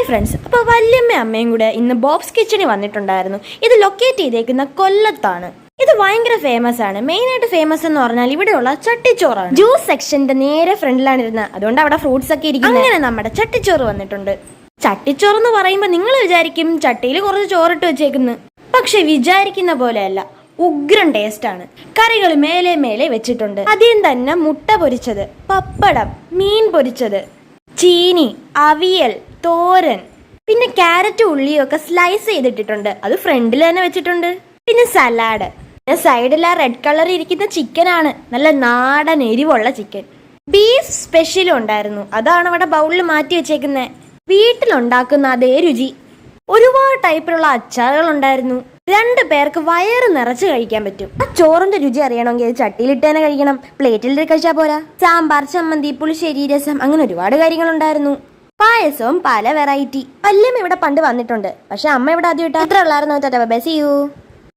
Hi friends, അപ്പോൾ വല്യമ്മ അമ്മയും കൂടെ ഇന്ന് ബോബ്സ് കിച്ചണിൽ വന്നിട്ടുണ്ടായിരുന്നു. ഇത് ലൊക്കേറ്റ് ചെയ്തേക്കുന്ന കൊല്ലത്താണ്. ഇത് ഭയങ്കര ഫേമസ് ആണ്. മെയിൻ ആയിട്ട് ഫേമസ് എന്ന് പറഞ്ഞാൽ ഇവിടെയുള്ള ചട്ടിച്ചോറാണ്. ജ്യൂസ് സെക്ഷന്റെ നേരെ ഫ്രണ്ടിലാണ് ഇരുന്നത്, അതുകൊണ്ട് അവിടെ ഫ്രൂട്ട്സ് ഒക്കെ ഇരിക്കുന്നത്. അങ്ങനെ നമ്മുടെ ചട്ടിച്ചോറ് വന്നിട്ടുണ്ട്. ചട്ടിച്ചോറ് എന്ന് പറയുമ്പോൾ നിങ്ങൾ വിചാരിക്കും ചട്ടിയിൽ കുറച്ച് ചോറിട്ട് വെച്ചേക്കുന്നു. പക്ഷെ വിചാരിക്കുന്ന പോലെയല്ല, ഉഗ്രൻ ടേസ്റ്റ് ആണ്. കറികൾ മേലെ മേലെ വെച്ചിട്ടുണ്ട്. ആദ്യം തന്നെ മുട്ട പൊരിച്ചത്, പപ്പടം, മീൻ പൊരിച്ചത്, ചീനി, അവിയൽ, തോരൻ, പിന്നെ ക്യാരറ്റ് ഉള്ളിയും ഒക്കെ സ്ലൈസ് ചെയ്തിട്ടിട്ടുണ്ട്. അത് ഫ്രണ്ടിൽ തന്നെ വെച്ചിട്ടുണ്ട്. പിന്നെ സലാഡ്, പിന്നെ സൈഡിൽ ആ റെഡ് കളർ ഇരിക്കുന്ന ചിക്കൻ ആണ്, നല്ല നാടൻ എരിവുള്ള ചിക്കൻ. ബീഫ് സ്പെഷ്യലും ഉണ്ടായിരുന്നു, അതാണ് അവിടെ ബൗളിൽ മാറ്റി വെച്ചേക്കുന്നത്. വീട്ടിലുണ്ടാക്കുന്ന അതേ രുചി. ഒരുപാട് ടൈപ്പിലുള്ള അച്ചാറുകൾ ഉണ്ടായിരുന്നു. 2 പേർക്ക് വയറ് നിറച്ച് കഴിക്കാൻ പറ്റും. ആ ചോറിന്റെ രുചി അറിയണമെങ്കിൽ ചട്ടിയിലിട്ട് തന്നെ കഴിക്കണം, പ്ലേറ്റിൽ കഴിച്ചാൽ പോരാ. സാമ്പാർ, ചമ്മന്തി, പുളിശ്ശേരി, രസം, അങ്ങനെ ഒരുപാട് കാര്യങ്ങളുണ്ടായിരുന്നു. പായസവും പല വെറൈറ്റി. വല്യമ്മ ഇവിടെ പണ്ട് വന്നിട്ടുണ്ട്, പക്ഷെ അമ്മ ഇവിടെ ആദ്യമായിട്ട് അത്ര ഉള്ളായിരുന്നു.